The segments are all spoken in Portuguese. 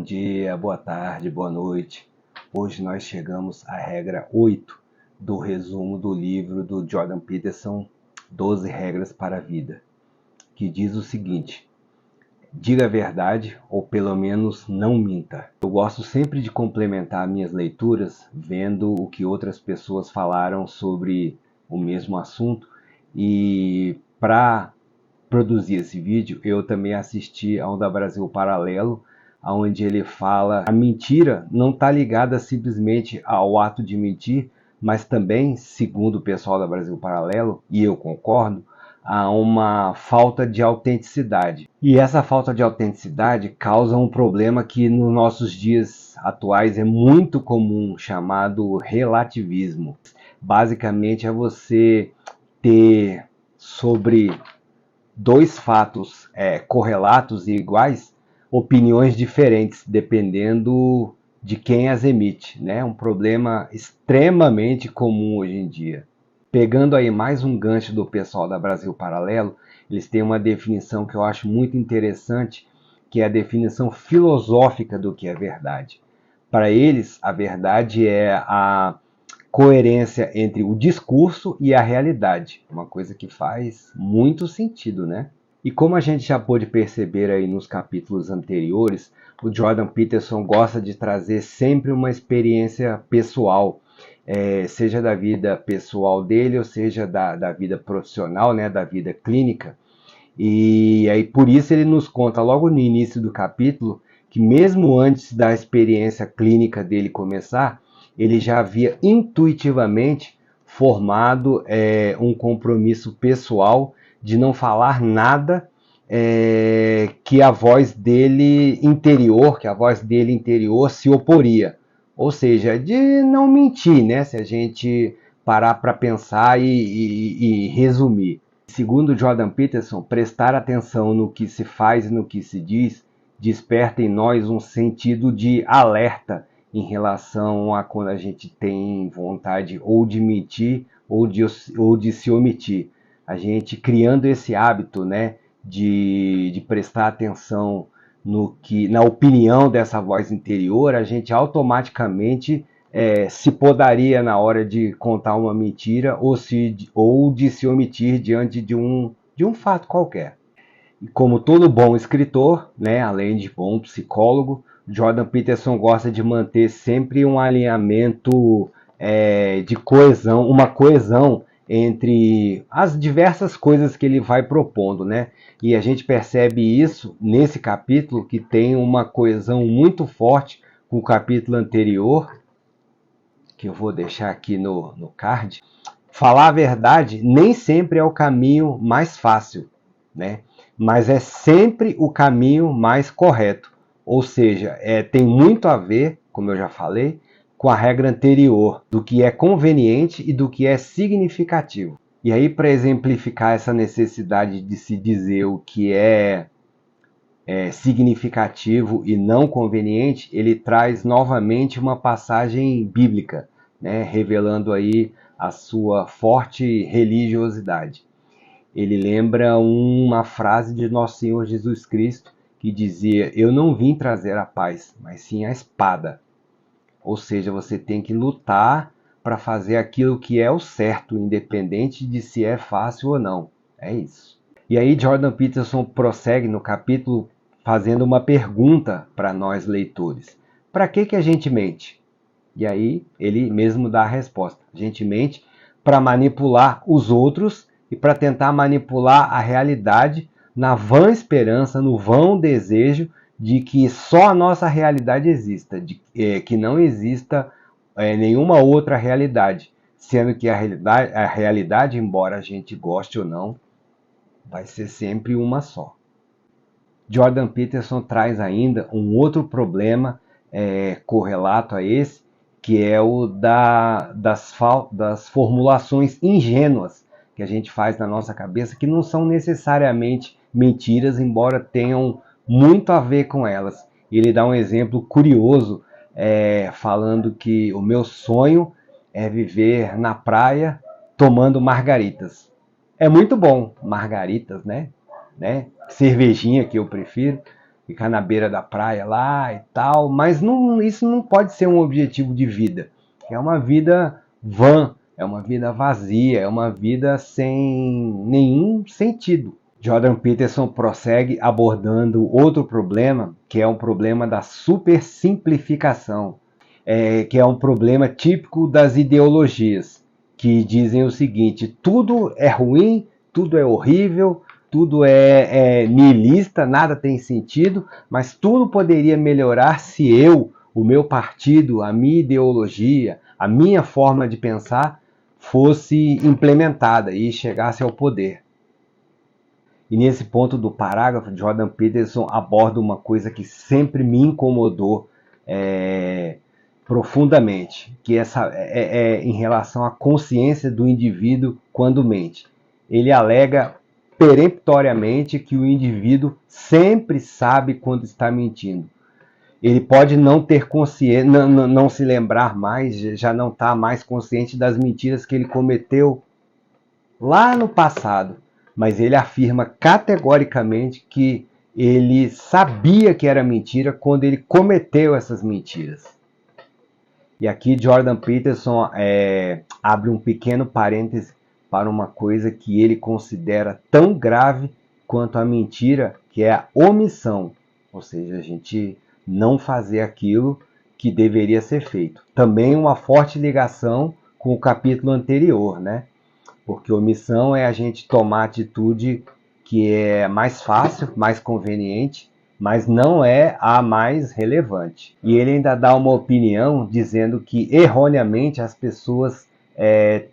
dia, boa tarde, boa noite. Hoje nós chegamos à regra 8 do resumo do livro do Jordan Peterson, 12 regras para a vida, que diz o seguinte: diga a verdade ou pelo menos não minta. Eu gosto sempre de complementar minhas leituras vendo o que outras pessoas falaram sobre o mesmo assunto, e para produzir esse vídeo eu também assisti ao da Brasil Paralelo, onde ele fala: a mentira não está ligada simplesmente ao ato de mentir, mas também, segundo o pessoal da Brasil Paralelo, e eu concordo, há uma falta de autenticidade. E essa falta de autenticidade causa um problema que nos nossos dias atuais é muito comum, chamado relativismo. Basicamente é você ter sobre dois fatos correlatos e iguais opiniões diferentes, dependendo de quem as emite, né? Um problema extremamente comum hoje em dia. Pegando aí mais um gancho do pessoal da Brasil Paralelo, eles têm uma definição que eu acho muito interessante, que é a definição filosófica do que é verdade. Para eles, a verdade é a coerência entre o discurso e a realidade, uma coisa que faz muito sentido, né? E como a gente já pôde perceber aí nos capítulos anteriores, o Jordan Peterson gosta de trazer sempre uma experiência pessoal, seja da vida pessoal dele, ou seja da vida profissional, né, da vida clínica. E aí por isso ele nos conta logo no início do capítulo que mesmo antes da experiência clínica dele começar, ele já havia intuitivamente formado um compromisso pessoal de não falar nada que a voz dele interior, se oporia. Ou seja, de não mentir, né? Se a gente parar para pensar e resumir. Segundo Jordan Peterson, prestar atenção no que se faz e no que se diz desperta em nós um sentido de alerta em relação a quando a gente tem vontade ou de mentir ou de se omitir. A gente criando esse hábito, né, de prestar atenção na opinião dessa voz interior, a gente automaticamente se podaria na hora de contar uma mentira ou de se omitir diante de um fato qualquer. E como todo bom escritor, né, além de bom psicólogo, Jordan Peterson gosta de manter sempre um alinhamento de coesão, uma coesão entre as diversas coisas que ele vai propondo, né? E a gente percebe isso nesse capítulo, que tem uma coesão muito forte com o capítulo anterior, que eu vou deixar aqui no card. Falar a verdade nem sempre é o caminho mais fácil, né? Mas é sempre o caminho mais correto. Ou seja, tem muito a ver, como eu já falei, com a regra anterior, do que é conveniente e do que é significativo. E aí, para exemplificar essa necessidade de se dizer o que é significativo e não conveniente, ele traz novamente uma passagem bíblica, né, revelando aí a sua forte religiosidade. Ele lembra uma frase de Nosso Senhor Jesus Cristo que dizia: eu não vim trazer a paz, mas sim a espada. Ou seja, você tem que lutar para fazer aquilo que é o certo, independente de se é fácil ou não. É isso. E aí Jordan Peterson prossegue no capítulo fazendo uma pergunta para nós leitores: para que a gente mente? E aí ele mesmo dá a resposta: a gente mente para manipular os outros e para tentar manipular a realidade na vã esperança, no vão desejo de que só a nossa realidade exista, que não exista nenhuma outra realidade, sendo que a realidade, embora a gente goste ou não, vai ser sempre uma só. Jordan Peterson traz ainda um outro problema correlato a esse, que é o das formulações ingênuas que a gente faz na nossa cabeça, que não são necessariamente mentiras, embora tenham muito a ver com elas. Ele dá um exemplo curioso, falando que o meu sonho é viver na praia tomando margaritas. É muito bom, margaritas, né? Cervejinha, que eu prefiro. ficar na beira da praia lá e tal, mas isso não pode ser um objetivo de vida. É uma vida vã, é uma vida vazia, é uma vida sem nenhum sentido. Jordan Peterson prossegue abordando outro problema, que é o problema da supersimplificação, que é um problema típico das ideologias, que dizem o seguinte: tudo é ruim, tudo é horrível, tudo é nihilista, nada tem sentido, mas tudo poderia melhorar se o meu partido, a minha ideologia, a minha forma de pensar fosse implementada e chegasse ao poder. E nesse ponto do parágrafo, Jordan Peterson aborda uma coisa que sempre me incomodou profundamente, que em relação à consciência do indivíduo quando mente. Ele alega peremptoriamente que o indivíduo sempre sabe quando está mentindo. Ele pode não ter consciência, não se lembrar mais, já não está mais consciente das mentiras que ele cometeu lá no passado, mas ele afirma categoricamente que ele sabia que era mentira quando ele cometeu essas mentiras. E aqui Jordan Peterson abre um pequeno parêntese para uma coisa que ele considera tão grave quanto a mentira, que é a omissão, ou seja, a gente não fazer aquilo que deveria ser feito. Também uma forte ligação com o capítulo anterior, né? Porque omissão é a gente tomar atitude que é mais fácil, mais conveniente, mas não é a mais relevante. E ele ainda dá uma opinião dizendo que erroneamente as pessoas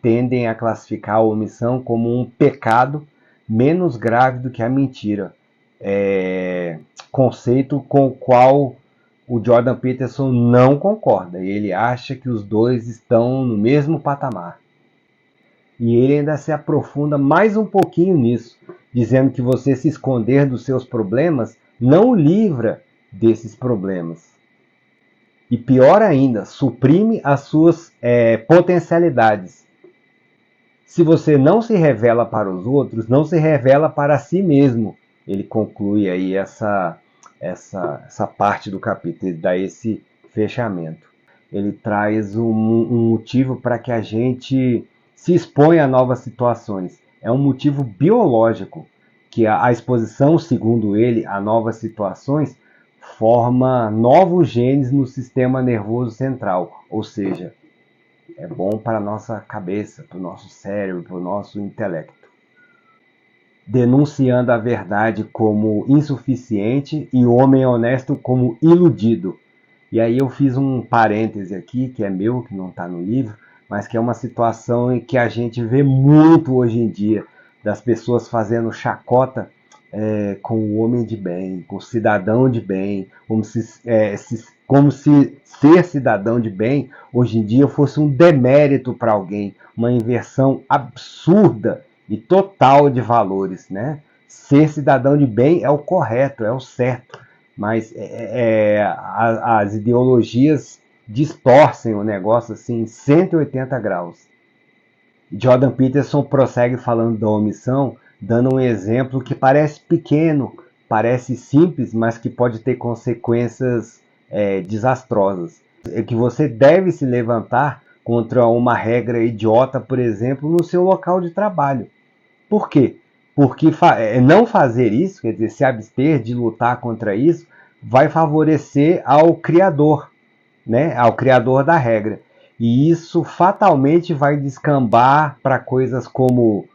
tendem a classificar a omissão como um pecado menos grave do que a mentira. Conceito com o qual o Jordan Peterson não concorda. Ele acha que os dois estão no mesmo patamar. E ele ainda se aprofunda mais um pouquinho nisso, dizendo que você se esconder dos seus problemas não o livra desses problemas. E pior ainda, suprime as suas potencialidades. Se você não se revela para os outros, não se revela para si mesmo. Ele conclui aí essa parte do capítulo, ele dá esse fechamento. Ele traz um motivo para que a gente se exponha a novas situações. É um motivo biológico, que a exposição, segundo ele, a novas situações forma novos genes no sistema nervoso central, ou seja, é bom para a nossa cabeça, para o nosso cérebro, para o nosso intelecto. Denunciando a verdade como insuficiente e o homem honesto como iludido. E aí eu fiz um parêntese aqui, que é meu, que não está no livro, mas que é uma situação em que a gente vê muito hoje em dia, das pessoas fazendo chacota com o homem de bem, com o cidadão de bem, como se ser cidadão de bem hoje em dia fosse um demérito para alguém, uma inversão absurda e total de valores, né? Ser cidadão de bem é o correto, é o certo, mas as ideologias distorcem o negócio assim em 180 graus. Jordan Peterson prossegue falando da omissão, dando um exemplo que parece pequeno, parece simples, mas que pode ter consequências desastrosas. É que você deve se levantar contra uma regra idiota, por exemplo, no seu local de trabalho. Por quê? Porque não fazer isso, quer dizer, se abster de lutar contra isso, vai favorecer ao criador, né? Ao criador da regra. E isso fatalmente vai descambar para coisas como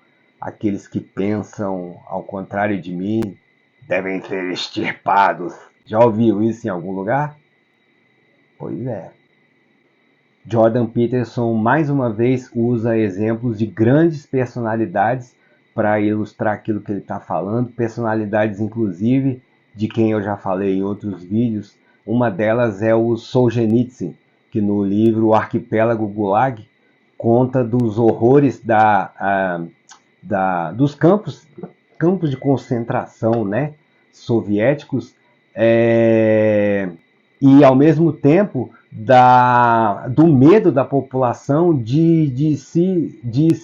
aqueles que pensam ao contrário de mim devem ser extirpados. Já ouviu isso em algum lugar? Pois é. Jordan Peterson mais uma vez usa exemplos de grandes personalidades para ilustrar aquilo que ele está falando, personalidades inclusive de quem eu já falei em outros vídeos. Uma delas é o Solzhenitsyn, que no livro O Arquipélago Gulag conta dos horrores dos campos de concentração, né, soviéticos, e ao mesmo tempo do medo da população de se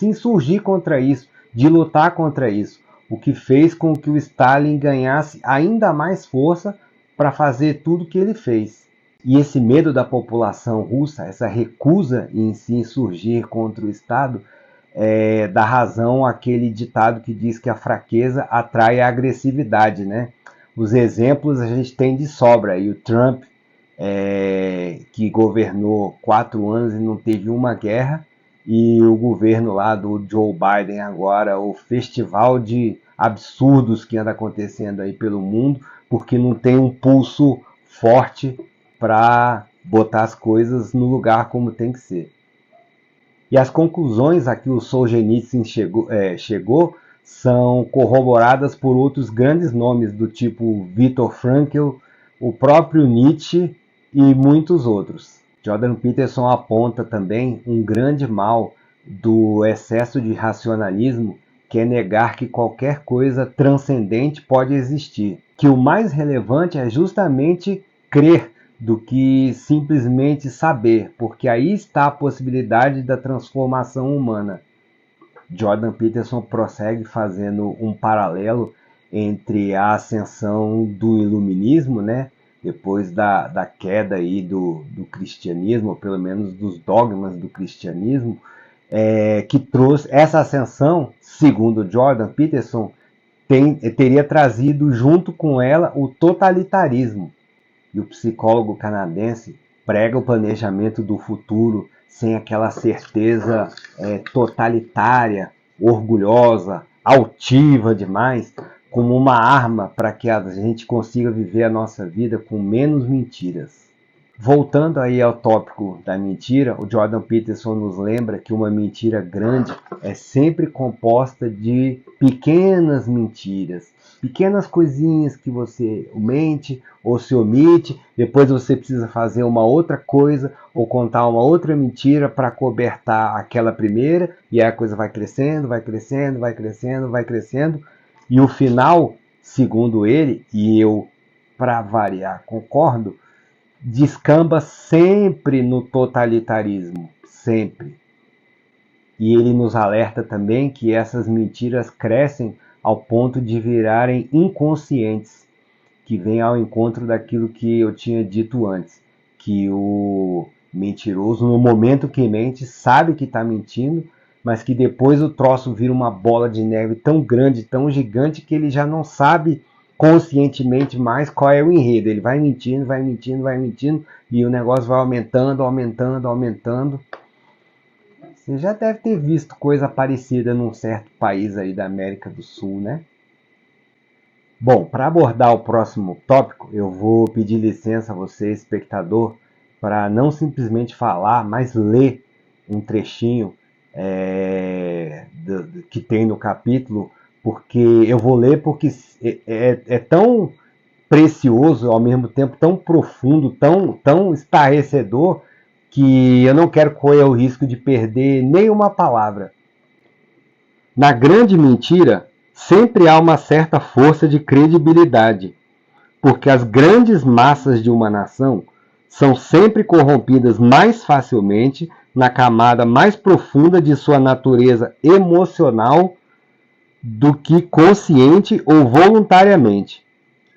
insurgir contra isso, de lutar contra isso, o que fez com que o Stalin ganhasse ainda mais força para fazer tudo que ele fez. E esse medo da população russa, essa recusa em se insurgir contra o Estado, dá razão àquele ditado que diz que a fraqueza atrai a agressividade, né? Os exemplos a gente tem de sobra. E o Trump, que governou 4 anos e não teve uma guerra, e o governo lá do Joe Biden agora, o festival de absurdos que anda acontecendo aí pelo mundo, porque não tem um pulso forte para botar as coisas no lugar como tem que ser. E as conclusões a que o Solzhenitsyn chegou são corroboradas por outros grandes nomes do tipo Viktor Frankl, o próprio Nietzsche e muitos outros. Jordan Peterson aponta também um grande mal do excesso de racionalismo, que é negar que qualquer coisa transcendente pode existir, que o mais relevante é justamente crer do que simplesmente saber, porque aí está a possibilidade da transformação humana. Jordan Peterson prossegue fazendo um paralelo entre a ascensão do iluminismo, né, depois da queda aí do cristianismo, ou pelo menos dos dogmas do cristianismo, que trouxe essa ascensão, segundo Jordan Peterson, teria trazido junto com ela o totalitarismo. E o psicólogo canadense prega o planejamento do futuro sem aquela certeza totalitária, orgulhosa, altiva demais, como uma arma para que a gente consiga viver a nossa vida com menos mentiras. Voltando aí ao tópico da mentira, o Jordan Peterson nos lembra que uma mentira grande é sempre composta de pequenas mentiras, pequenas coisinhas que você mente ou se omite, depois você precisa fazer uma outra coisa ou contar uma outra mentira para cobertar aquela primeira, e aí a coisa vai crescendo, vai crescendo, vai crescendo, vai crescendo, e o final, segundo ele, e eu, para variar, concordo, descamba sempre no totalitarismo, sempre. E ele nos alerta também que essas mentiras crescem ao ponto de virarem inconscientes, que vem ao encontro daquilo que eu tinha dito antes, que o mentiroso, no momento que mente, sabe que está mentindo, mas que depois o troço vira uma bola de neve tão grande, tão gigante, que ele já não sabe conscientemente mais qual é o enredo. Ele vai mentindo, vai mentindo, vai mentindo, e o negócio vai aumentando, aumentando, aumentando. Você já deve ter visto coisa parecida num certo país aí da América do Sul, né? Bom, para abordar o próximo tópico, eu vou pedir licença a você, espectador, para não simplesmente falar, mas ler um trechinho que tem no capítulo, porque eu vou ler porque é tão precioso, ao mesmo tempo tão profundo, tão estarrecedor, que eu não quero correr o risco de perder nenhuma palavra. Na grande mentira, sempre há uma certa força de credibilidade, porque as grandes massas de uma nação são sempre corrompidas mais facilmente na camada mais profunda de sua natureza emocional do que consciente ou voluntariamente.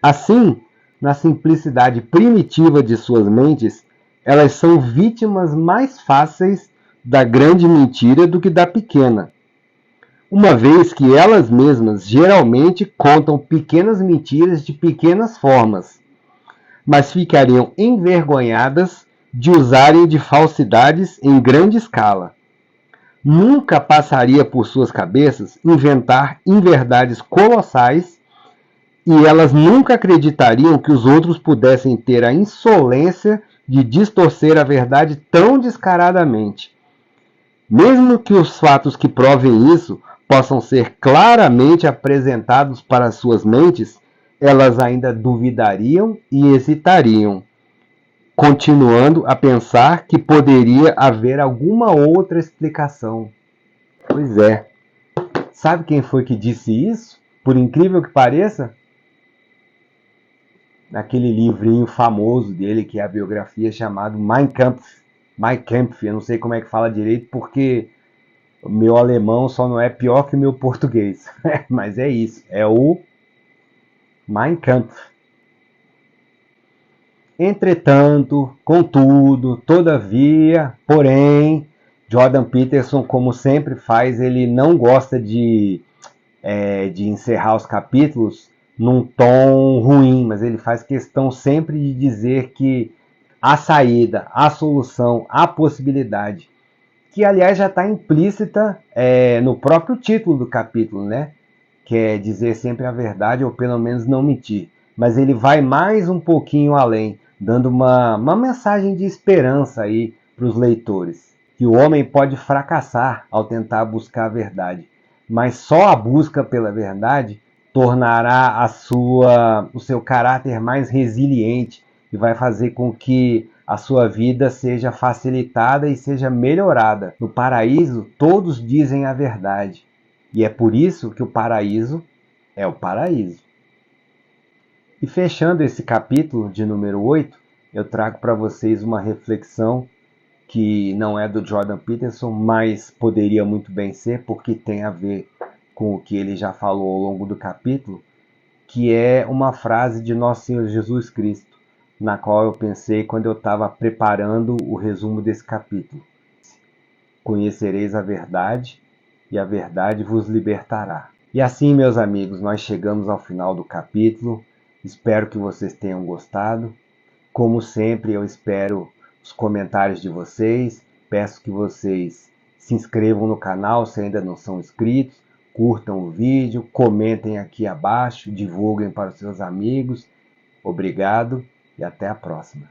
Assim, na simplicidade primitiva de suas mentes, elas são vítimas mais fáceis da grande mentira do que da pequena, uma vez que elas mesmas geralmente contam pequenas mentiras de pequenas formas, mas ficariam envergonhadas de usarem de falsidades em grande escala. Nunca passaria por suas cabeças inventar inverdades colossais, e elas nunca acreditariam que os outros pudessem ter a insolência de distorcer a verdade tão descaradamente. Mesmo que os fatos que provem isso possam ser claramente apresentados para suas mentes, elas ainda duvidariam e hesitariam, continuando a pensar que poderia haver alguma outra explicação. Pois é. Sabe quem foi que disse isso? Por incrível que pareça, naquele livrinho famoso dele, que é a biografia chamado Mein Kampf. Mein Kampf, eu não sei como é que fala direito, porque o meu alemão só não é pior que o meu português. Mas é isso, é o Mein Kampf. Entretanto, contudo, todavia, porém, Jordan Peterson, como sempre faz, ele não gosta de encerrar os capítulos num tom ruim, mas ele faz questão sempre de dizer que há saída, há solução, há possibilidade, que aliás já está implícita no próprio título do capítulo, né? Que é dizer sempre a verdade ou pelo menos não mentir. Mas ele vai mais um pouquinho além, dando uma mensagem de esperança aí para os leitores. Que o homem pode fracassar ao tentar buscar a verdade, mas só a busca pela verdade tornará o seu caráter mais resiliente e vai fazer com que a sua vida seja facilitada e seja melhorada. No paraíso, todos dizem a verdade. E é por isso que o paraíso é o paraíso. E fechando esse capítulo de número 8, eu trago para vocês uma reflexão que não é do Jordan Peterson, mas poderia muito bem ser, porque tem a ver com o que ele já falou ao longo do capítulo, que é uma frase de Nosso Senhor Jesus Cristo, na qual eu pensei quando eu estava preparando o resumo desse capítulo. Conhecereis a verdade, e a verdade vos libertará. E assim, meus amigos, nós chegamos ao final do capítulo. Espero que vocês tenham gostado. Como sempre, eu espero os comentários de vocês. Peço que vocês se inscrevam no canal se ainda não são inscritos, curtam o vídeo, comentem aqui abaixo, divulguem para os seus amigos. Obrigado e até a próxima.